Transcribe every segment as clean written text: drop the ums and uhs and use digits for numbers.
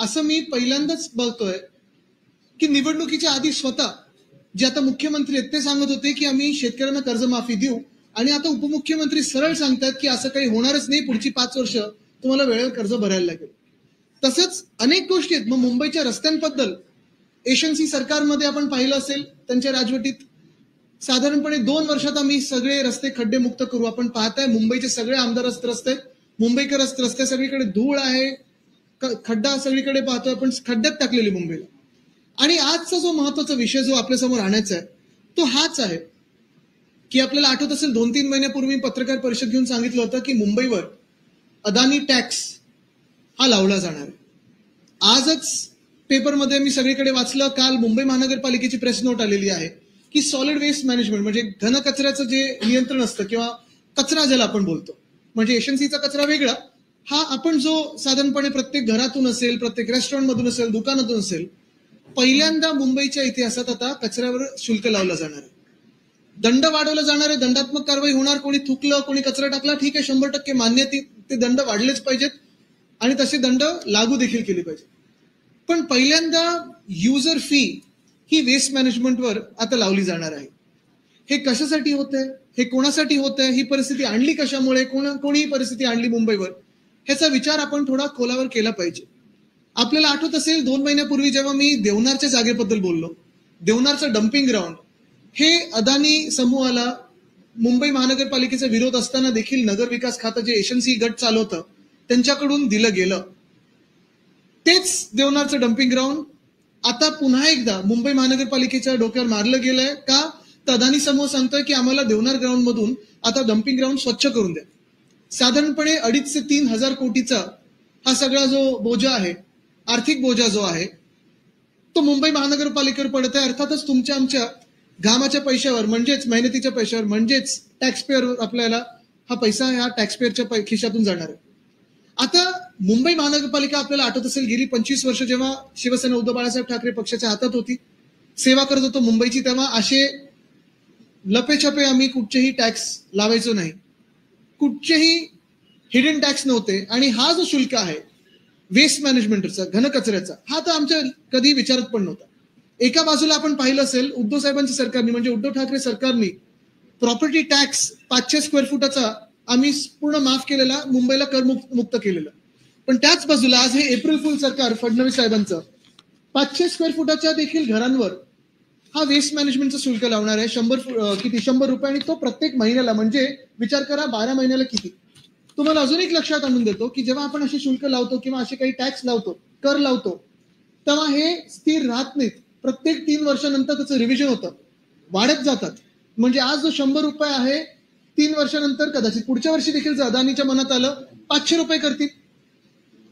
असं मी पहिल्यांदाच बघतोय की निवडणुकीच्या आधी स्वतः जे आता मुख्यमंत्री आहेत ते सांगत होते की आम्ही शेतकऱ्यांना कर्जमाफी देऊ, आणि आता उपमुख्यमंत्री सरळ सांगतात की असं काही होणारच नाही, पुढची 5 वर्ष तुम्हाला वेळेवर कर्ज भरायला लागेल. तसंच अनेक गोष्टी आहेत. मग मुंबईच्या रस्त्यांबद्दल एशनसी सरकारमध्ये आपण पाहिलं असेल, त्यांच्या राजवटीत साधारणपणे 2 वर्षात आम्ही सगळे रस्ते खड्डेमुक्त करू. आपण पाहताय मुंबईचे सगळे आमदार रस्ते, मुंबईकर रस्ते सगळीकडे धूळ आहे, खड्डा सगळीकडे पाहतोय आपण, खड्ड्यात टाकलेली मुंबईला. आणि आजचा जो महत्वाचा विषय जो आपल्यासमोर आणायचा आहे तो हाच आहे की आपल्याला आठवत असेल 2-3 महिन्यापूर्वी पत्रकार परिषद घेऊन सांगितलं होतं की मुंबईवर अदानी टॅक्स हा लावला जाणार आहे. आजच पेपरमध्ये मी सगळीकडे वाचलं, काल मुंबई महानगरपालिकेची प्रेस नोट आलेली आहे की सॉलिड वेस्ट मॅनेजमेंट म्हणजे घनकचऱ्याचं जे नियंत्रण असतं किंवा कचरा ज्याला आपण बोलतो, म्हणजे एशनसीचा कचरा वेगळा, हा आपण जो साधारणपणे प्रत्येक घरातून असेल, प्रत्येक रेस्टॉरंटमधून असेल, दुकानातून असेल, पहिल्यांदा मुंबईच्या इतिहासात आता कचऱ्यावर शुल्क लावलं जाणार आहे. दंड वाढवला जाणार आहे, दंडात्मक कारवाई होणार. कोणी थुकलं, कोणी कचरा टाकला, ठीक आहे, 100% मान्य, ते दंड वाढलेच पाहिजेत आणि तसे दंड लागू देखील केले पाहिजे. पण पहिल्यांदा युजर फी ही वेस्ट मॅनेजमेंटवर आता लावली जाणार आहे. हे कशासाठी होत आहे, हे कोणासाठी होत आहे, ही परिस्थिती आणली कशामुळे, कोणी परिस्थिती आणली मुंबईवर, ह्याचा विचार आपण थोडा खोलावर केला पाहिजे. आपल्याला आठवत असेल 2 महिन्यापूर्वी जेव्हा मी देवनारच्या जागेबद्दल बोललो, देवनारचं डम्पिंग ग्राउंड हे अदानी समूहाला मुंबई महानगरपालिकेचा विरोध असताना देखील नगर विकास खातं जे एशनसी गट चालवतं त्यांच्याकडून दिलं गेलं. तेच देवनारचं डम्पिंग ग्राउंड आता पुन्हा एकदा मुंबई महानगरपालिकेच्या डोक्यावर मारलं गेलंय का? तर अदानी समूह सांगतोय की आम्हाला देवनार ग्राउंड मधून आता डम्पिंग ग्राउंड स्वच्छ करून द्या. साधारणपणे 2.5 ते 3 हजार कोटीचा हा सगळा जो बोजा आहे, आर्थिक बोजा जो आहे, तो मुंबई महानगरपालिकेवर पडत आहे. अर्थातच तुमच्या आमच्या घामाच्या पैशावर, म्हणजेच मेहनतीच्या पैशावर, म्हणजेच टॅक्सपेअरवर आपल्याला हा पैसा ह्या टॅक्सपेअरच्या खिशातून जाणार आहे. आता मुंबई महानगरपालिका आपल्याला आठवत असेल गेली 25 वर्ष जेव्हा शिवसेना उद्धव बाळासाहेब ठाकरे पक्षाच्या हातात होती, सेवा करत होतो मुंबईची, तेव्हा असे लपेछपे आम्ही कुठचेही टॅक्स लावायचो नाही, कुठचेही हिडन टॅक्स नव्हते. आणि हा जो शुल्क आहे वेस्ट मॅनेजमेंटचा, घनकचऱ्याचा, हा तर आमच्या कधी विचारात पण नव्हता. एका बाजूला आपण पाहिलं असेल उद्धव साहेबांच्या सरकारने, म्हणजे उद्धव ठाकरे सरकारने प्रॉपर्टी टॅक्स 500 स्क्वेअर फुटाचा आम्ही पूर्ण माफ केलेला, मुंबईला करमुक्त केलेलं. पण त्याच बाजूला आज हे एप्रिल फुल सरकार फडणवीस साहेबांचं 500 स्क्वेअर फुटाच्या देखील घरांवर हा वेस्ट मॅनेजमेंटचा शुल्क लावणार आहे. 100 रुपये, आणि तो प्रत्येक महिन्याला, म्हणजे विचार करा 12 महिन्याला किती. तुम्हाला अजून एक लक्षात आणून देतो की जेव्हा आपण असे शुल्क लावतो किंवा असे काही टॅक्स लावतो, कर लावतो, तेव्हा हे स्थिर राहत नाहीत. प्रत्येक 3 वर्षानंतर त्याचं रिव्हिजन होतं, वाढत जातात. म्हणजे आज जो 100 रुपये आहे, 3 वर्षानंतर कदाचित पुढच्या वर्षी देखील जर अदानीच्या मनात आलं 500 रुपये करतील.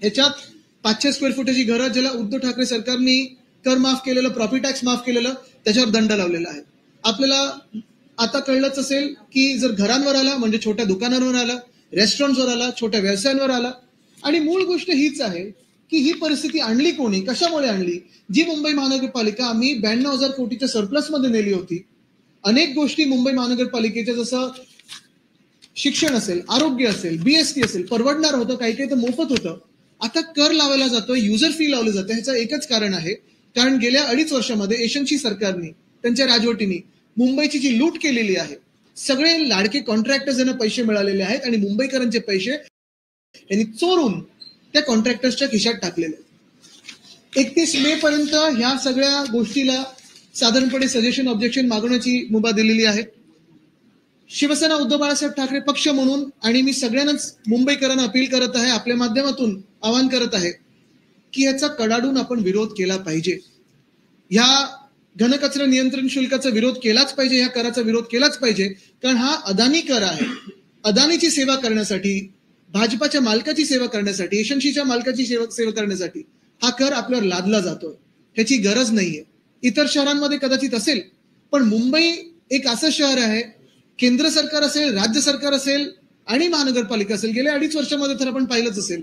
ह्याच्यात 500 स्क्वेअर फुटाची घरं ज्याला उद्धव ठाकरे सरकारने कर माफ केलेलं, प्रॉपर्टी टॅक्स माफ केलेलं, त्याच्यावर दंड लावलेला आहे. आपल्याला आता कळलंच असेल की जर घरांवर आला म्हणजे छोट्या दुकानांवर आला, रेस्टॉरंटवर आला, छोट्या व्यवसायांवर आला. आणि मूळ गोष्ट हीच आहे की ही परिस्थिती आणली कोणी, कशामुळे आणली? जी मुंबई महानगरपालिका आम्ही 92,000 कोटीच्या सरप्लस मध्ये नेली होती. अनेक गोष्टी मुंबई महानगरपालिकेच्या, जसं शिक्षण असेल, आरोग्य असेल, बीएसटी असेल, परवडणार होतं, काही काही तर मोफत होतं. आता कर लावला जातोय, युजर फी लावलं जातं. ह्याचं एकच कारण आहे, कारण गेल्या 2.5 वर्षामध्ये एशनसी सरकारने, त्यांच्या राजवटीने मुंबईची जी लूट केलेली आहे, सगळे लाडके कॉन्ट्रॅक्टर्स यांना पैसे मिळालेले आहेत आणि मुंबईकरांचे पैसे यांनी चोरून त्या कॉन्ट्रॅक्टर्सच्या खिशात टाकलेले. 31 मे पर्यंत ह्या सगळ्या गोष्टीला साधारणपणे सजेशन, ऑब्जेक्शन मागवण्याची मुभा दिलेली आहे. शिवसेना उद्धव बाळासाहेब ठाकरे पक्ष म्हणून, आणि मी सगळ्यांनाच मुंबईकरांना अपील करत आहे, आपल्या माध्यमातून आवाहन करत आहे की याचा कडाडून आपण विरोध केला पाहिजे. ह्या घनकचरा नियंत्रण शुल्काचा विरोध केलाच पाहिजे, ह्या कराचा विरोध केलाच पाहिजे, कारण हा अदानी कर आहे. अदानीची सेवा करण्यासाठी, भाजपाच्या मालकाची सेवा करण्यासाठी, एशनसीच्या मालकाची सेवा करण्यासाठी हा कर आपल्यावर लादला जातोय. ह्याची गरज नाहीये. इतर शहरांमध्ये कदाचित असेल, पण मुंबई एक असं शहर आहे, केंद्र सरकार असेल, राज्य सरकार असेल आणि महानगरपालिका असेल, गेल्या 2.5 वर्षामध्ये तर आपण पाहिलंच असेल,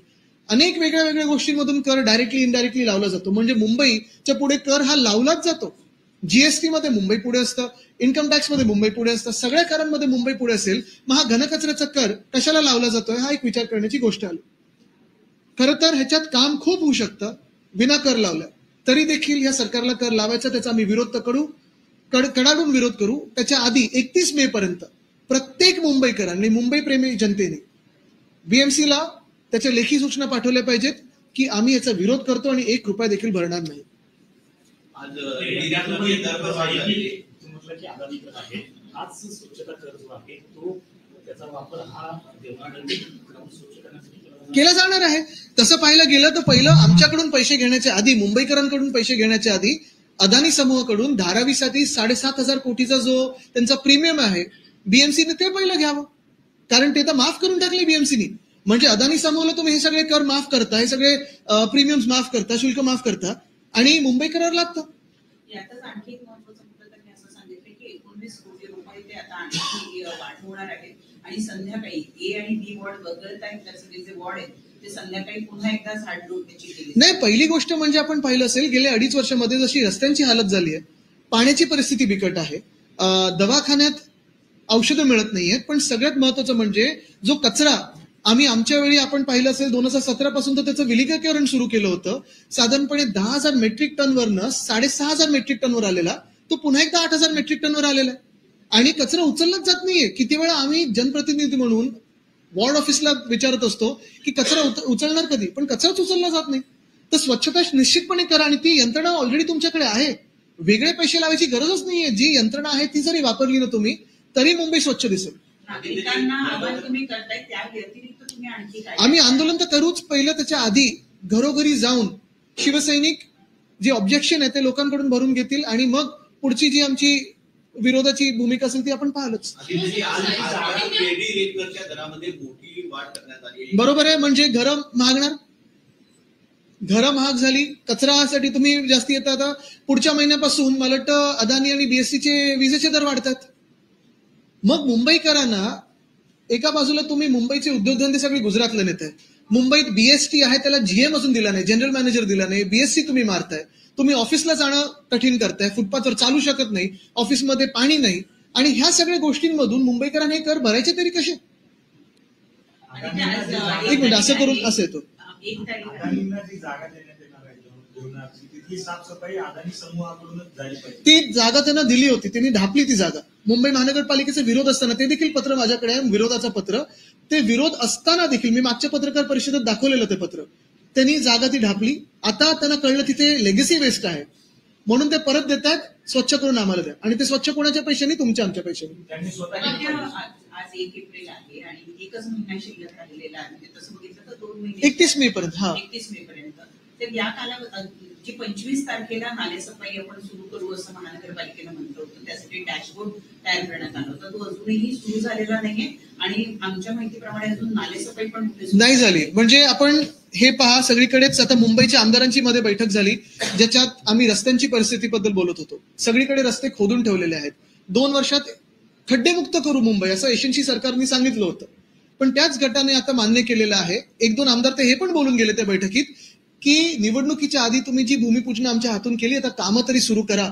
अनेक वेगळ्या वेगळ्या गोष्टींमधून कर डायरेक्टली इनडायरेक्टली लावला जातो. म्हणजे मुंबईच्या पुढे कर हा लावलाच जातो. जीएसटी मध्ये मुंबई पुढे असतं, इन्कम टॅक्स मध्ये मुंबई पुढे असतं, सगळ्या करांमध्ये मुंबई पुढे असेल, मग हा घनकचऱ्याचा कर कशाला लावला जातोय, हा एक विचार करण्याची गोष्ट आली. खरं तर ह्याच्यात काम खूप होऊ शकतं. विना कर लावल्या तरी देखील या सरकारला कर लावायचा, त्याचा आम्ही विरोध तर करू, कडाडून विरोध करू. त्याच्या आधी 31 मे पर्यंत प्रत्येक मुंबईकरांनी, मुंबई प्रेमी जनतेने बीएमसीला त्याच्या लेखी सूचना पाठवल्या पाहिजेत की आम्ही याचा विरोध करतो आणि 1 रुपया देखील भरणार नाही. आज म्हटलं की अदानीकर आहे, आज स्वच्छता कर जो आहे तो त्याचा वापर हा स्वच्छ करण्यासाठी केला जाणार आहे. तसं पाहायला गेलं तर पहिलं आमच्याकडून पैसे घेण्याच्या आधी, मुंबईकरांकडून पैसे घेण्याच्या आधी अदानी समूहाकडून धारावीसाठी 7,500 कोटीचा जो त्यांचा प्रीमियम आहे बीएमसीने ते पहिलं घ्यावं, कारण ते तर माफ करून टाकले बीएमसीने. म्हणजे अदानी समूहाला तुम्ही हे सगळे कर माफ करता, हे सगळे प्रीमियम्स माफ करता, शुल्क माफ करता आणि मुंबईकरांवर लागतं. यातच आणखी एक महत्वाचं मुद्दा त्यांनी असं सांगितलं की 19 कोटी रुपये ते आता आणखी वाढवणार आहेत आणि संध्याकाळी ए आणि बी वॉर्ड वगळता सगळे जे वॉर्ड आहेत ते संध्याकाळी पुन्हा एकदा झाडझूड त्याची केली. नाही, पहिली गोष्ट म्हणजे आपण पाहिलं असेल गेल्या 2.5 वर्षामध्ये जशी रस्त्यांची हालत झाली आहे, पाण्याची परिस्थिती बिकट आहे, दवाखान्यात औषधं मिळत नाहीयेत, पण सगळ्यात महत्वाचं म्हणजे जो कचरा आम्ही आमच्या वेळी आपण पाहिलं असेल 2017 पासून तर त्याचं विलगीकरण सुरू केलं होतं. साधारणपणे 10,000 मेट्रिक टनवरनं 6,500 मेट्रिक टनवर आलेला तो पुन्हा एकदा 8,000 मेट्रिक टनवर आलेला आहे आणि कचरा उचललाच जात नाहीये. किती वेळा आम्ही जनप्रतिनिधी म्हणून वॉर्ड ऑफिसला विचारत असतो की कचरा उचलणार कधी, पण कचराच उचलला जात नाही. तर स्वच्छता निश्चितपणे करा आणि ती यंत्रणा ऑलरेडी तुमच्याकडे आहे, वेगळे पैसे लावायची गरजच नाहीये. जी यंत्रणा आहे ती जरी वापरली ना तुम्ही तरी मुंबई स्वच्छ दिसेल. नागरिकांना आवाहन तुम्ही करताय, त्या व्यतिरिक्त तुम्ही आणखी काय? आम्ही आंदोलन तर करूच, पहिलं त्याच्या आधी घरोघरी जाऊन शिवसैनिक जे ऑब्जेक्शन आहे ते लोकांकडून भरून घेतील आणि मग पुढची जी आमची विरोधाची भूमिका असेल ती आपण पाहिलंच. बरोबर आहे, म्हणजे घरं महागणार, घरं महाग झाली, कचरासाठी तुम्ही जास्ती येतात. पुढच्या महिन्यापासून मला वाटतं अदानी आणि बीएससीचे विजेचे दर वाढतात. मग मुंबईकरांना एका बाजूला तुम्ही मुंबईचे उद्योगधंदे सगळे गुजरातला नेताय, मुंबईत बीएसटी आहे त्याला जीएम अजून दिला नाही, जनरल मॅनेजर दिला नाही, बीएससी तुम्ही मारताय, तुम्ही ऑफिसला जाणं कठीण करताय, फुटपाथवर चालू शकत नाही, ऑफिसमध्ये पाणी नाही आणि ह्या सगळ्या गोष्टींमधून मुंबईकरांना हे कर भरायचे तरी कसे? एक मिनिट, असं करून असं येतो. ती जागा त्यांना दिली होती, त्यांनी ढापली ती जागा. मुंबई महानगरपालिकेचा विरोध असताना ते देखील पत्र माझ्याकडे आहे, विरोधाचं पत्र. ते विरोध असताना देखील मी मागच्या पत्रकार परिषदेत दाखवलेलं ते पत्र. त्यांनी जागा ती ढापली. आता त्यांना कळलं तिथे लेगसी वेस्ट आहे म्हणून ते परत देतात, स्वच्छ करून आम्हाला द्या. आणि ते स्वच्छ कोणाच्या पैशाने? तुमच्या आमच्या पैशाने. आज 1 एप्रिल आहे आणि एकच महिना शिल्लक राहिलेला आहे, तसं बघितलं तर 2 महिने 31 मे पर्यंत. हा, 31 मे पर्यंत. तर या कालावधी जी 25 तारखेला नालेसफाई आपण सुरू करू असं महानगरपालिकेनं म्हटलं होतं, त्यासाठी डॅशबोर्ड तयार करण्यात आला होता, तो अजूनही सुरू झालेला नाहीये आणि आमच्या माहितीप्रमाणे अजून नालेसफाई पण नाही झाली. म्हणजे आपण हे पहा, सगळीकडेच आता मुंबईच्या आमदारांची मध्ये बैठक झाली ज्याच्यात आम्ही रस्त्यांची परिस्थितीबद्दल बोलत होतो. सगळीकडे रस्ते खोदून ठेवलेले आहेत. 2 वर्षात खड्डेमुक्त करू मुंबई असं एजन्सी सरकारने सांगितलं होतं, पण त्याच गटाने आता मान्य केलेलं आहे. 1-2 आमदार ते हे पण बोलून गेले त्या बैठकीत की निवडणुकीच्या आधी तुम्ही जी भूमिपूजन आमच्या हातून केली आता कामं तरी सुरू करा.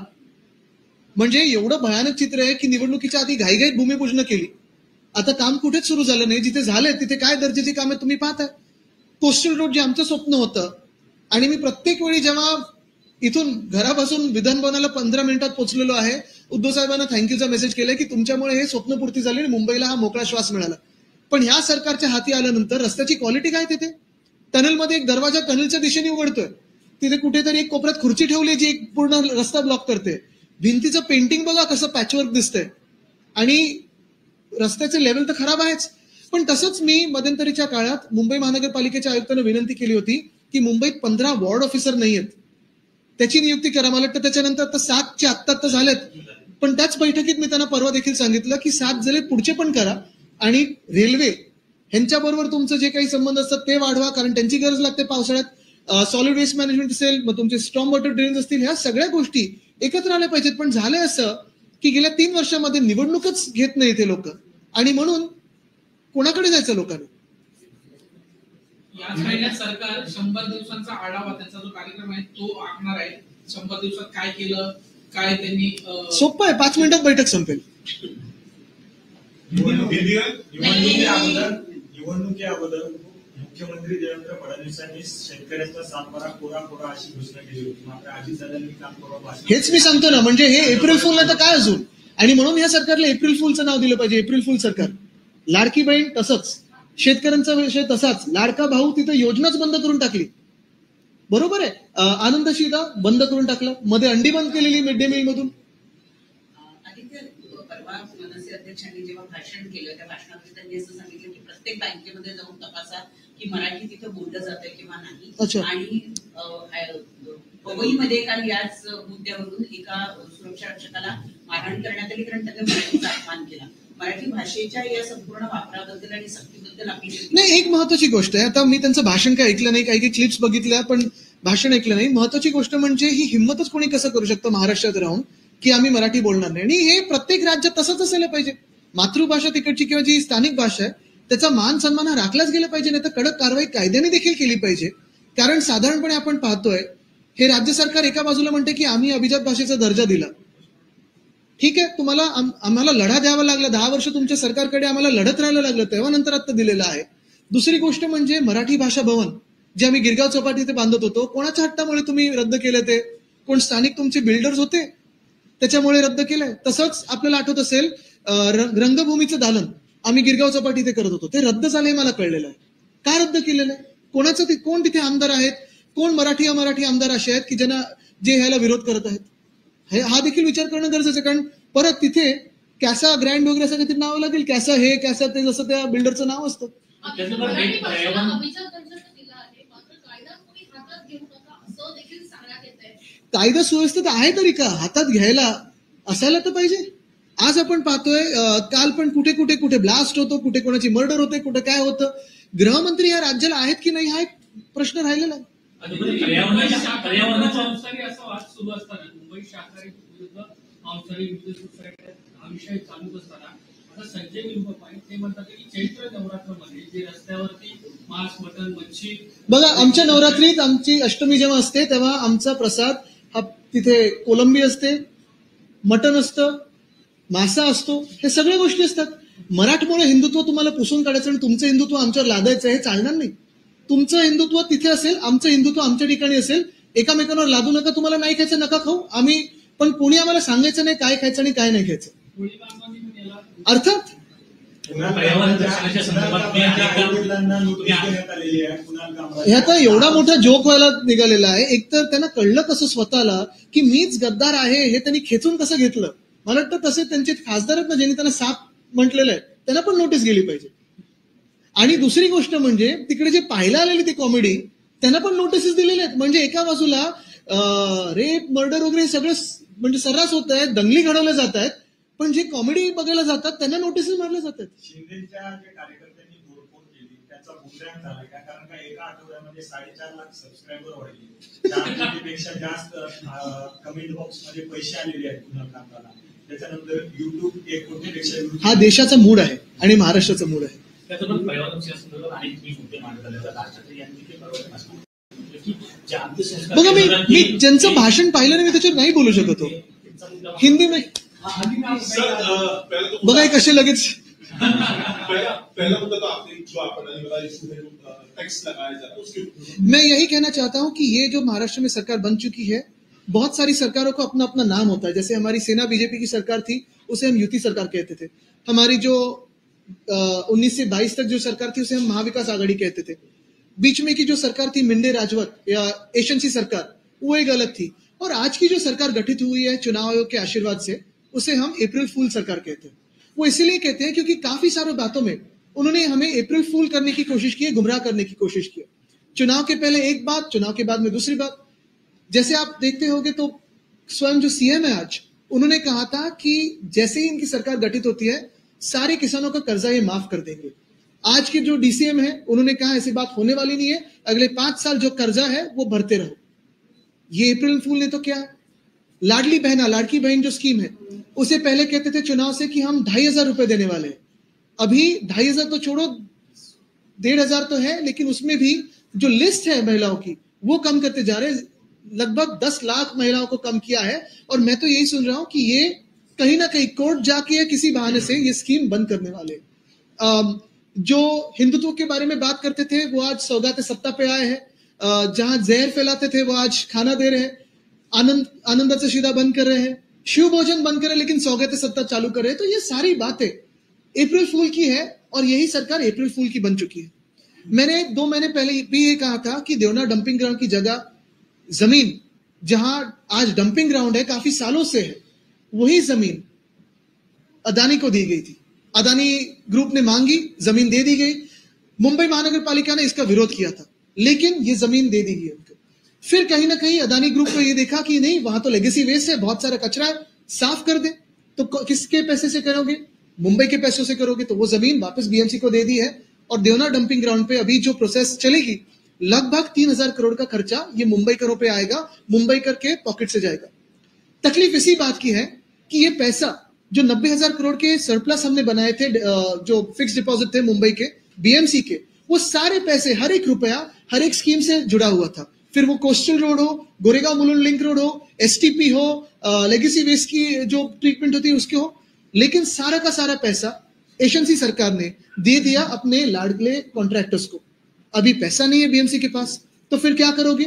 म्हणजे एवढं भयानक चित्र आहे की निवडणुकीच्या आधी घाईघाईत भूमिपूजन केली, आता काम कुठेच सुरू झालं नाही. जिथे झाले तिथे काय दर्जाची कामे तुम्ही पाहताय. कोस्टल रोड जे आमचं स्वप्न होतं, आणि मी प्रत्येक वेळी जेव्हा इथून घरापासून विधान भवनाला 15 मिनिटात पोहोचलेलो आहे, उद्धव साहेबांना थँक्यूचा मेसेज केलाय की तुमच्यामुळे हे स्वप्नपूर्ती झाली आणि मुंबईला हा मोकळा श्वास मिळाला. पण ह्या सरकारच्या हाती आल्यानंतर रस्त्याची क्वालिटी काय? तिथे टनलमध्ये एक दरवाजा टनलच्या दिशेने उघडतोय, तिथे कुठेतरी एक कोपऱ्यात खुर्ची ठेवली जी एक पूर्ण रस्ता ब्लॉक करते. भिंतीचं पेंटिंग बघा कसं पॅचवर्क दिसतंय आणि रस्त्याचे लेवल तर खराब आहेच. पण तसंच मी मध्यंतरीच्या काळात मुंबई महानगरपालिकेच्या आयुक्तांना विनंती केली होती की मुंबईत 15 वॉर्ड ऑफिसर नाहीयेत, त्याची नियुक्ती करा. मला वाटतं त्याच्यानंतर आता 7चे आत्ता झालेत, पण त्याच बैठकीत मी त्यांना परवा देखील सांगितलं की 7 झाले पुढचे पण करा आणि रेल्वे ह्यांच्याबरोबर तुमचं जे काही संबंध असतात ते वाढवा, कारण त्यांची गरज लागते पावसाळ्यात. सॉलिड वेस्ट मॅनेजमेंट असेल, मग तुमचे स्टॉर्म वॉटर ड्रेन्स असतील, ह्या सगळ्या गोष्टी एकत्र आल्या पाहिजेत. पण झालंय असं की गेल्या 3 वर्षामध्ये निवडणूकच घेत नाही ते लोक, आणि म्हणून कोणाकडे जायचं लोकांनी? याच महिन्यात सरकार 100 दिवसांचा आढावा त्याचा जो कार्यक्रम आहे तो आखणार आहे. 100 दिवसात काय केलं, काय त्यांनी. सोपं आहे, 5 मिनिटात बैठक संपेल. निवडणुकी अगोदर मुख्यमंत्री देवेंद्र फडणवीसांनी शेतकऱ्यांचा सातबारा कोरा कोरा अशी घोषणा केली होती, मात्र अजितदादांनी काल परवा भाषण हेच मी सांगतो ना, म्हणजे हे एप्रिल फुल नाही तर काय अजून. आणि म्हणून या सरकारला एप्रिल फुलचं नाव दिलं पाहिजे, एप्रिल फुल सरकार. लाडकी बहीण तसंच, शेतकऱ्यांचा विषय तसाच, लाडका भाऊ तिथं योजनाच बंद करून टाकली. बरोबर आहे, आनंद शिदा बंद करून टाकलं, मध्ये अंडी बंद केलेली मिड डे मील मधून. आदित्य, परवा मनसे अध्यक्षांनी जेव्हा भाषण केलं त्या भाषणामध्ये त्यांनी असं सांगितलं की प्रत्येक बँकेमध्ये जाऊन तपासा की मराठी तिथं बोललं जातंय किंवा अच्छा. नाही. आणि पवईमध्ये काल याच मुद्द्यावरून एका सुरक्षा रक्षकाला मारहाण करण्यात आली कारण त्याने मराठीचा अपमान केला. मराठी भाषेच्या या संपूर्ण वापराबद्दल आणि सक्तीबद्दल आपली नाही, एक महत्वाची गोष्ट आहे. आता मी त्यांचं भाषण काय ऐकलं नाही, काही काही क्लिप्स बघितल्या पण भाषण ऐकलं नाही. महत्वाची गोष्ट म्हणजे ही हिंमतच कोणी कसं करू शकतं महाराष्ट्रात राहून की आम्ही मराठी बोलणार नाही. आणि हे प्रत्येक राज्यात तसंच असायला पाहिजे. मातृभाषा तिकडची किंवा जी स्थानिक भाषा आहे त्याचा मान सन्मान हा राखलाच गेला पाहिजे, नाही तर कडक कारवाई कायद्याने देखील केली पाहिजे. कारण साधारणपणे आपण पाहतोय हे राज्य सरकार एका बाजूला म्हणते की आम्ही अभिजात भाषेचा दर्जा दिला. ठीक आहे, तुम्हाला आम्हाला लढा द्यावा लागला, 10 वर्ष तुमच्या सरकारकडे आम्हाला लढत राहायला लागलं, तेव्हा नंतर आता दिलेलं आहे. दुसरी गोष्ट म्हणजे मराठी भाषा भवन जे आम्ही गिरगाव चौपाटी इथे बांधत होतो, कोणाच्या हट्टामुळे तुम्ही रद्द केलं? ते कोण स्थानिक तुमचे बिल्डर्स होते त्याच्यामुळे रद्द केलंय. तसंच आपल्याला आठवत असेल रंगभूमीचं दालन आम्ही गिरगाव चौपाटी इथे करत होतो, ते रद्द झाले मला कळलेलं आहे. का रद्द केलेलं आहे? कोणाचं कोण तिथे आमदार आहेत, कोण मराठी अमराठी आमदार असे आहेत की ज्यांना जे ह्याला विरोध करत आहेत? हा देखील विचार करणं गरजेचं आहे. कारण परत तिथे कॅसा ग्रँड वगैरे असं काहीतरी नाव लागेल, कॅसा हे कॅसा ते, जसं त्या बिल्डरचं नाव असतं. कायदा सुव्यवस्थित आहे तरी का हातात घ्यायला असायला तर पाहिजे. आज आपण पाहतोय काल पण कुठे कुठे कुठे ब्लास्ट होतो, कुठे कोणाची मर्डर होते, कुठे काय होतं. गृहमंत्री या राज्याला आहेत की नाही हा एक प्रश्न राहिलेला आहे. असा वाद सुरू असताना मुंबई शाकाहारी विरुद्ध मांसाहारी हा विषय चालूच असताना आता संजय लिंबापाय ते म्हणतात की चैत्र नवरात्रमध्ये जे रस्त्यावरती मांस मटण मच्छी. बघा, आमच्या नवरात्रीत आमची अष्टमी जेव्हा असते तेव्हा आमचा प्रसाद हा तिथे कोलंबी असते, मटण असतं, मासा असतो, हे सगळ्या गोष्टी असतात. मराठमोळं हिंदुत्व तुम्हाला पुसून काढायचं आणि तुमचं हिंदुत्व आमच्यावर लादायचं हे चालणार नाही. तुमचं हिंदुत्व तिथे असेल, आमचं हिंदुत्व आमच्या ठिकाणी असेल. एकामेकांवर लादू नका. तुम्हाला नाही खायचं नका खाऊ, आम्ही पण कोणी आम्हाला सांगायचं नाही काय खायचं आणि काय नाही खायचं. अर्थात ह्याचा एवढा मोठा जोक व्हायला निघालेला आहे. एकतर त्यांना कळलं कसं स्वतःला की मीच गद्दार आहे हे त्यांनी खेचून कसं घेतलं. मला वाटतं तसे त्यांचे खासदार आहेत ना ज्यांनी त्यांना साप म्हटलेलं आहे त्यांना पण नोटीस गेली पाहिजे. आणि दुसरी गोष्ट म्हणजे तिकडे जे पाहायला आलेली ती कॉमेडी त्यांना पण नोटीसेस दिलेले आहेत. म्हणजे एका बाजूला रेप मर्डर वगैरे सगळं म्हणजे सर्रास होत आहे, दंगली घडवल्या जात आहेत, पण जे कॉमेडी बघायला जातात त्यांना नोटीसेस मारल्या जातात. शिंदेच्या जे कार्यकर्त्यांनी तोडफोड केली त्याचा बुमरॅंग झाला का? कारण का एका आठवड्यामध्ये 4.5 लाख सबस्क्रायबर वाढले, 4 कोटीपेक्षा जास्त कमेंट बॉक्स मध्ये पैसे आलेले आहेत कुणाल कामराला. त्याच्यानंतर युट्यूब 1 कोटीपेक्षा हा देशाचा मूड आहे आणि महाराष्ट्राचा मूड आहे. त्याच्याबरोबर पर्यावरणाच्या संदर्भात अनेक मुद्दे मांडले जातात. राष्ट्रपती यांनी ते परवा असणार की जे अंत्यसंस्कार बघा, मी ज्यांचं भाषण पाहिलं नाही मी त्याच्यावर नाही बोलू शकतो. हिंदी में बघा हे कसे लगेच पहला मुद्दा तो आपने जो आपने वाला इशू है टैक्स लगाया जाता है उसके मैं यही कहना चाहता हूं कि ये जो महाराष्ट्र में सरकार बन चुकी है, बहुत सारी सरकारों को अपना अपना नाम होता है. जैसे हमारी सेना बीजेपी की सरकार थी उसे हम युति सरकार कहते थे. हमारी जो 19 से 22 तक जो सरकार थी उसे हम महाविकास आघाड़ी कहते थे. बीच में की जो सरकार थी मिंडे राजवत या एशेंसी सरकार, वो एक अलग थी. और आज की जो सरकार गठित हुई है चुनाव आयोग के आशीर्वाद से, उसे हम अप्रैल फूल सरकार कहते हैं. वो इसीलिए कहते हैं क्योंकि काफी सारी बातों में उन्होंने हमें अप्रैल फूल करने की कोशिश की है, गुमराह करने की कोशिश की है. चुनाव के पहले एक बात, चुनाव के बाद में दूसरी बात. जैसे आप देखते होंगे तो स्वयं जो सीएम है आज, उन्होंने कहा था कि जैसे ही इनकी सरकार गठित होती है सारे किसानों का कर्जा ये माफ कर देंगे. आज के जो डीसीएम है उन्होंने कहा ऐसी बात होने वाली नहीं है, अगले 5 साल जो कर्जा है वो भरते रहो. ये अप्रैल फूल ने तो क्या, लाडली बहना लाड़की बहन जो स्कीम है उसे पहले कहते थे चुनाव से कि हम 2,500 रुपए देने वाले हैं. अभी 2,500 तो छोड़ो, 1,500 तो है, लेकिन उसमें भी जो लिस्ट है महिलाओं की वो कम करते जा रहे. लगभग 10 लाख महिलाओं को कम किया है. और मैं तो यही सुन रहा हूं कि ये कहीं ना कहीं कोर्ट जाके या किसी बहाने से ये स्कीम बंद करने वाले. जो हिंदुत्व के बारे में बात करते थे वो आज सौगाते सत्ता पे आए हैं, जहां जहर फैलाते थे वो आज खाना दे रहे हैं, आनंदाचा शिदा बंद कर रहे हैं, शिव भोजन बंद कर रहे हैं, लेकिन सौगाते सत्ता चालू कर रहे हैं। तो ये सारी बातें अप्रैल फूल की है और यही सरकार अप्रैल फूल की बन चुकी है। मैंने 2 महीने पहले भी ये कहा था कि देवना डंपिंग ग्राउंड की जगह जमीन जहां आज डंपिंग ग्राउंड है काफी सालों से है, वही जमीन अदानी को दी गई थी। अदानी ग्रुप ने मांगी, जमीन दे दी गई। मुंबई महानगर पालिका ने इसका विरोध किया था, लेकिन ये जमीन दे दी गई उनको। फिर कहीं ना कहीं अदानी ग्रुप को ये देखा कि नहीं, वहां तो लेगेसी वेस्ट है, बहुत सारा कचरा है, साफ कर दे। तो किसके पैसे से करोगे? मुंबई के पैसों से करोगे। तो वो जमीन वापस बीएमसी को दे दी है और देवना डंपिंग ग्राउंड पे अभी जो प्रोसेस चलेगी, लगभग 3000 करोड़ का खर्चा ये मुंबई करों पे आएगा, मुंबई कर के पॉकेट से जाएगा। तकलीफ इसी बात की है कि ये पैसा जो 90,000 करोड़ के सरप्लस हमने बनाए थे, जो फिक्स डिपॉजिट थे मुंबई के बीएमसी के, वो सारे पैसे, हर एक रुपया हर एक स्कीम से जुड़ा हुआ था। फिर वो कोस्टल रोड हो, गोरेगांव मुलुंड लिंक रोड हो, एसटीपी हो, लेगेसी वेस्ट की जो ट्रीटमेंट होती है उसके हो, लेकिन सारा का सारा पैसा एशेंसी सरकार ने दे दिया अपने लाडले कॉन्ट्रैक्टर्स को। अभी पैसा नहीं है बीएमसी के पास, तो फिर क्या करोगे?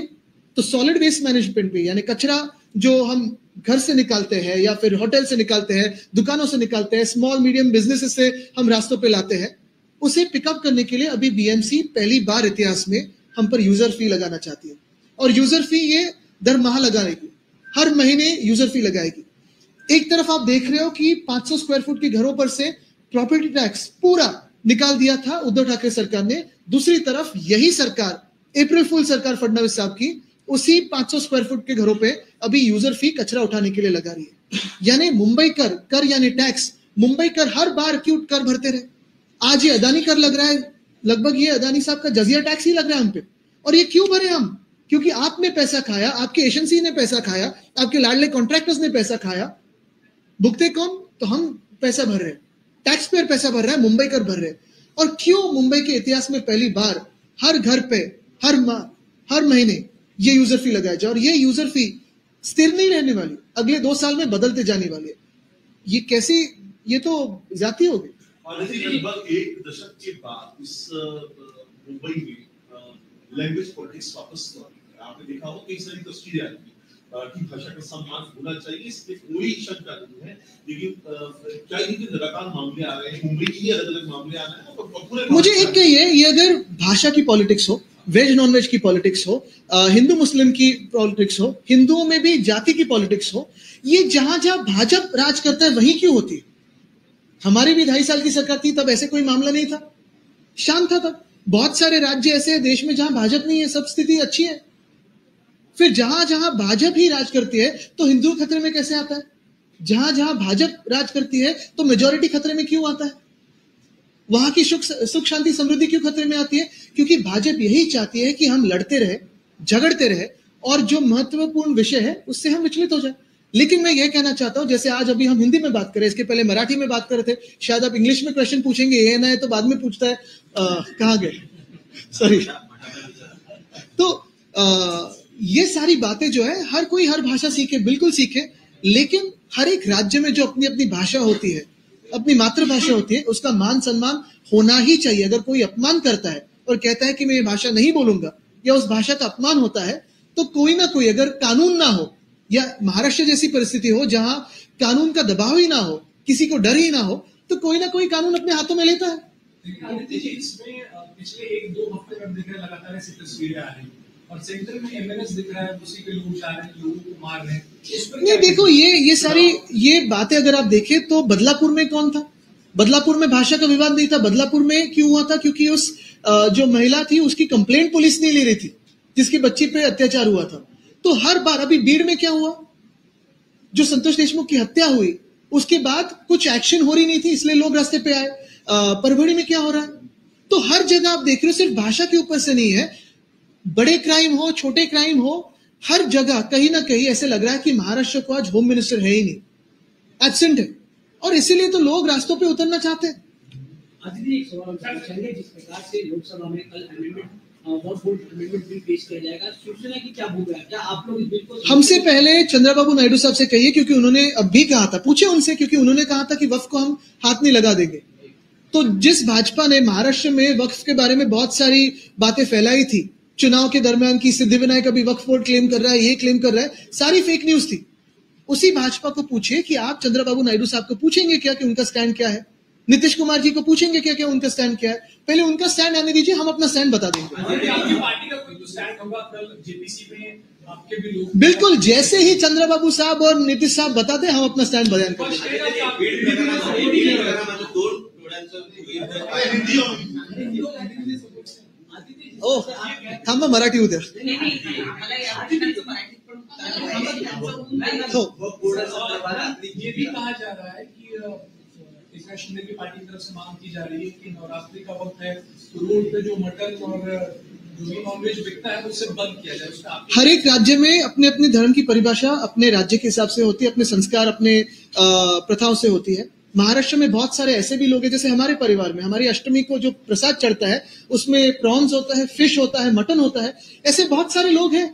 तो सॉलिड वेस्ट मैनेजमेंट भी, यानी कचरा जो हम घर से निकालते हैं या फिर होटल से निकालते हैं, दुकानों से निकालते हैं, स्मॉल मीडियम बिजनेसेस से हम रास्तों पे लाते हैं, उसे पिकअप करने के लिए अभी बीएमसी पहली बार इतिहास में हम पर यूजर फी लगाना चाहती है। और यूजर फी ये दर माह लगाएगी, हर महीने यूजर फी लगाएगी। एक तरफ आप देख रहे हो कि 500 स्क्वायर फुट के घरों पर से प्रॉपर्टी टैक्स पूरा निकाल दिया था उद्धव ठाकरे सरकार ने। दूसरी तरफ यही सरकार, अप्रैल फूल सरकार फडणवीस साहब की, उसी 500 स्क्वायर फुट के घरों पे अभी यूजर फी कचरा उठाने के लिए लगा रही है। यानी मुंबई कर यानी टैक्स, मुंबई कर हर बार क्यों कर भरते रहे। आज ये अदानी कर लग रहा है, लगभग ये अदानी साहब का जजिया टैक्स ही लग रहा है हम पे। और ये क्यों भरे हम? क्योंकि आपने पैसा खाया, आपके एजेंसी ने पैसा खाया, आपके लाडले कॉन्ट्रैक्टर्स ने पैसा खाया। भुगते कौन? तो हम पैसा भर रहे हैं, टैक्स पेयर पैसा भर रहा है, मुंबई कर भर रहे हैं। और क्यों मुंबई के इतिहास में पहली बार हर घर पे हर माह हर महीने ये यूजर फी लगाया जाए। और ये यूजर फी स्थिर नहीं रहने वाली, अगले 2 साल में बदलते जाने वाली है। ये कैसी, ये तो जाती होगी। और लगभग 1 दशक के बाद इस मुंबई में लैंग्वेज पॉलिटिक्स वापस आपने देखा हो, कई सारी तस्वीरें आई कि भाषा का सम्मान होना चाहिए, इसमें कोई शंका नहीं है। लेकिन क्या ये लगातार मामले आ रहे हैं, मुंबई के लिए अलग अलग मामले आ रहे हैं। मुझे एक कहिए, ये अगर भाषा की पॉलिटिक्स हो, वेज नॉन वेज की पॉलिटिक्स हो, हिंदू मुस्लिम की पॉलिटिक्स हो, हिंदुओं में भी जाति की पॉलिटिक्स हो, ये जहां जहां भाजपा राज करता है वहीं क्यों होती है? हमारी भी 2.5 साल की सरकार थी, तब ऐसे कोई मामला नहीं था, शांत था तब। बहुत सारे राज्य ऐसे हैं देश में जहां भाजपा नहीं है, सब स्थिति अच्छी है। फिर जहां जहां भाजपा ही राज करती है तो हिंदू खतरे में कैसे आता है? जहां जहां भाजपा राज करती है तो मेजोरिटी खतरे में क्यों आता है? वहां की सुख शांति समृद्धि क्यों खतरे में आती है? क्योंकि भाजपा यही चाहती है कि हम लड़ते रहे, झगड़ते रहे और जो महत्वपूर्ण विषय है उससे हम विचलित हो जाए। लेकिन मैं ये कहना चाहता हूं, जैसे आज अभी हम हिंदी में बात करें, इसके पहले मराठी में बात कर रहे थे, शायद आप इंग्लिश में क्वेश्चन पूछेंगे, ये ना है तो बाद में पूछता है कहां गए, सॉरी। तो ये सारी बातें जो है, हर कोई हर भाषा सीखे, बिल्कुल सीखे, लेकिन हर एक राज्य में जो अपनी अपनी भाषा होती है, अपनी मातृभाषा होती है, उसका मान सम्मान होना ही चाहिए। अगर कोई अपमान करता है और कहता है कि मैं ये भाषा नहीं बोलूंगा या उस भाषा का अपमान होता है, तो कोई ना कोई, अगर कानून ना हो या महाराष्ट्र जैसी परिस्थिति हो जहां कानून का दबाव ही ना हो, किसी को डर ही ना हो, तो कोई ना कोई कानून अपने हाथों में लेता है। इसमें पिछले 1-2 हफ्ते में देख रहे लगातार ऐसी तस्वीरें आ रही और सेंटर में एमएनएस दिख रहा है, उसी पे लोग जा रहे हैं, लोगों को मार रहे हैं। नहीं, देखो ये सारी ये बातें अगर आप देखें तो बदलापुर में कौन था? बदलापुर में भाषा का विवाद नहीं था। बदलापुर में क्यों हुआ था? क्योंकि उस जो महिला थी उसकी कंप्लेंट पुलिस नहीं ले रही थी, जिसकी बच्ची पे अत्याचार हुआ था। तो हर बार, अभी बीड़ में क्या हुआ, जो संतोष देशमुख की हत्या हुई उसके बाद कुछ एक्शन हो रही नहीं थी, इसलिए लोग रास्ते पे आए। परभणी में क्या हो रहा है? तो हर जगह आप देख रहे हो, सिर्फ भाषा के ऊपर से नहीं है, बड़े क्राइम हो, छोटे क्राइम हो, हर जगह कहीं ना कहीं ऐसे लग रहा है कि महाराष्ट्र को आज होम मिनिस्टर है ही नहीं, एब्सेंट है। और इसीलिए तो लोग रास्तों पे उतरना चाहते हैं। एक सवाल पूछेंगे, जिस प्रकार से लोकसभा में कल अमेंडमेंट बिल पेश किया जाएगा, शिवसेना की क्या भूमिका है? क्या आप लोग इस बिल को? हमसे पहले चंद्रबाबू नायडू साहब से कहिए, क्योंकि उन्होंने अब भी कहा था, पूछे उनसे, क्योंकि उन्होंने कहा था कि वक्फ को हम हाथ नहीं लगा देंगे। तो जिस भाजपा ने महाराष्ट्र में वक्फ के बारे में बहुत सारी बातें फैलाई थी चुनाव के दरमियान की, सिद्धिविनायक अभी वक्फ बोर्ड क्लेम कर रहा है, ये क्लेम कर रहा है, सारी फेक न्यूज थी। उसी भाजपा को पूछिए कि आप चंद्रबाबू नायडू साहब को पूछेंगे क्या कि उनका स्टैंड क्या है, नीतीश कुमार जी को पूछेंगे क्या क्या उनका स्टैंड क्या है। पहले उनका स्टैंड आने दीजिए, हम अपना स्टैंड बता देंगे। आपकी पार्टी का कोई तो स्टैंड होगा, कल जेपीसी में आपके भी लोग बिल्कुल, जैसे ही चंद्रबाबू साहब और नीतीश साहब बताते हम अपना स्टैंड बयान कर देंगे। ओ थांबा, मराठी उद्या नाही, नाही, आम्हाला या प्रश्नाचं मराठीत पण उत्तर हवं. और ये भी कहा जा रहा है कि इसका शिंदे की पार्टी की तरफ से मांग की जा रही है कि नवरात्रि का वक्त है, तो रोड पे जो मटन और जो भी नॉनवेज बिकता है उससे बंद किया जाए। उसका आप हर एक राज्य में अपने अपने धर्म की परिभाषा अपने राज्य के हिसाब से होती है, अपने संस्कार अपने प्रथाओं से होती है। महाराष्ट्र में बहुत सारे ऐसे भी लोग हैं, जैसे हमारे परिवार में हमारी अष्टमी को जो प्रसाद चढ़ता है उसमें प्रॉन्स होता है, फिश होता है, मटन होता है, ऐसे बहुत सारे लोग हैं।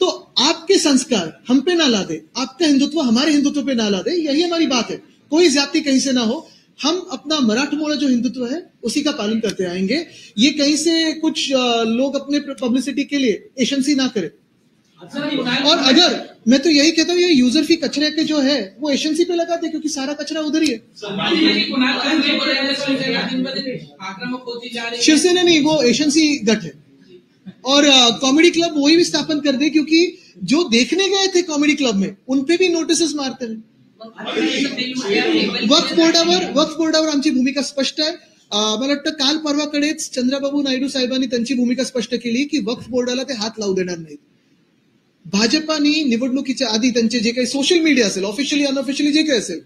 तो आपके संस्कार हम पे ना ला दे, आपका हिंदुत्व हमारे हिंदुत्व पे ना ला दे, यही हमारी बात है। कोई जाति कहीं से ना हो, हम अपना मराठमोड़ा जो हिंदुत्व है उसी का पालन करते आएंगे। ये कहीं से कुछ लोग अपने पब्लिसिटी के लिए एशंसी ना करें। और अगर मैं तो यही कहता हूँ, ये यूजर फी कचरे के जो है वो एशंसी पे लगा दे, क्योंकि सारा कचरा उधर ही है। आक्रमक होती जा रही है। शिवसेना नहीं, वो एशंसी गठ है। और कॉमेडी क्लब वही भी स्थापन कर दे, क्योंकि जो देखने गए थे कॉमेडी क्लब में उन पे भी नोटिसेस मारते हैं। वक्फ बोर्डावर आमची भूमिका स्पष्ट आहे। मला वाटतं काल परवाकडेच चंद्रबाबू नायडू साहेबांनी त्यांची भूमिका स्पष्ट केली की वक्फ बोर्डाला ते हात लावू देणार नाहीत। भाजपानी निवडणुकीच्या आधी त्यांचे जे काही सोशल मीडिया असेल, ऑफिशियली अनऑफिशियली जे काही असेल,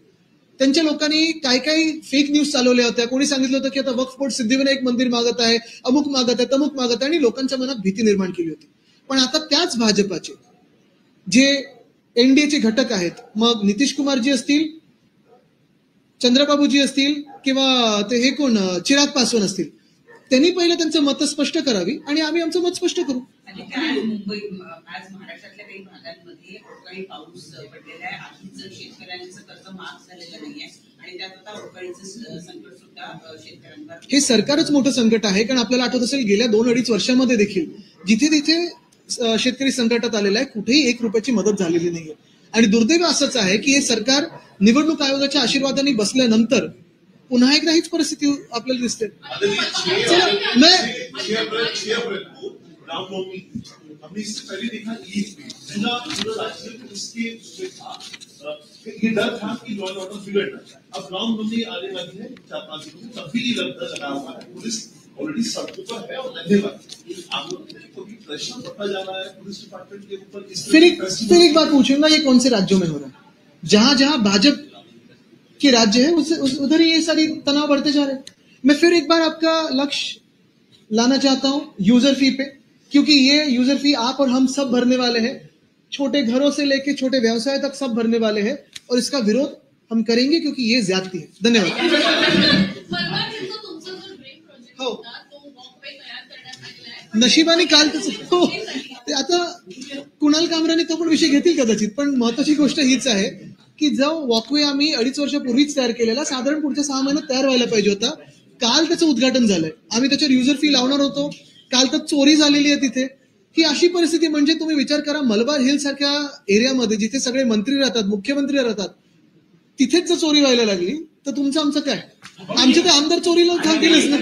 त्यांच्या लोकांनी काय काय फेक न्यूज चालवल्या होत्या। कोणी सांगितलं होतं की आता वक्फ बोर्ड सिद्धिविनायक मंदिर मागत आहे, अमुक मागत आहे, तमुक मागत आहे, आणि लोकांच्या मनात भीती निर्माण केली होती। पण आता त्याच भाजपाचे जे एनडीएचे घटक आहेत, मग नितीश कुमारजी असतील, चंद्रबाबूजी असतील, किंवा ते हे कोण चिराग पासवान असतील, त्यांनी पहिलं त्यांचं मत स्पष्ट करावी आणि आम्ही आमचं मत स्पष्ट करू। आणि काय मुंबई आज महाराष्ट्रातल्या काही भागांमध्ये अवकाळी पाऊस पडलेला आहे, आधीच शेतकऱ्यांचं कर्ज माफ झालेलं नाहीये आणि त्यात आता अवकाळीचं संकट सुद्धा शेतकऱ्यांवर। हे सरकारच मोठं संकट आहे, कारण आपल्याला आठवत असेल गेल्या 2-2.5 वर्षामध्ये देखील जिथे तिथे शेतकरी संकटात आलेला आहे, कुठेही 1 रुपयाची मदत झालेली नाहीये। आणि दुर्दैव असंच आहे की हे सरकार निवडणूक आयोगाच्या आशीर्वादाने बसल्यानंतर पुन्हा एकदा हीच परिस्थिती आपल्याला दिसते। चला, रामनवमी हमने इससे पहले देखा ईद में पूरा राज्य में इसके था ये डर था कि लॉ एंड ऑर्डर बिगड़ना है। अब रामनवमी आने वाली है 4-5 दिनों में, तब भी ये लगा हुआ है। पुलिस ऑलरेडी सड़कों पर है और धन्यवाद आप लोग को भी प्रेशर बढ़ता जा रहा है पुलिस डिपार्टमेंट के ऊपर। फिर एक बात पूछूंगा, ये कौन से राज्यों में हो रहा है? जहां जहां भाजपा के राज्य है उधर ही ये सारी तनाव बढ़ते जा रहे हैं। मैं फिर एक बार आपका लक्ष्य लाना चाहता हूं यूजर फी पे, क्योंकि ये यूजर फी आप और हम सब भरने वाले हैं, छोटे घरों से लेके छोटे व्यवसाय तक सब भरने वाले हैं, और इसका विरोध हम करेंगे क्योंकि ये ज्यादती है। धन्यवाद। हो, नशिबाने काल हो, ते आता कुणाल कामराने तो पण विषय घेतील कदाचित, पण महत्वाची गोष्ट हीच आहे की जो वॉकवे आम्ही 2.5 वर्षापूर्वीच तयार केलेला, साधारण पुढच्या 6 महिन्यात तयार व्हायला पाहिजे होता, काल त्याचं उद्घाटन झालंय। आम्ही त्याच्यावर युजर फी लावणार होतो, काल तर चोरी झालेली आहे तिथे। ही अशी परिस्थिती, म्हणजे तुम्ही विचार करा, मलबार हिल सारख्या एरियामध्ये जिथे सगळे मंत्री राहतात, मुख्यमंत्री राहतात, तिथेच जर चोरी व्हायला लागली तर तुमचं आमचं काय? आमचे ते आमदार चोरीला घालतीलच ना।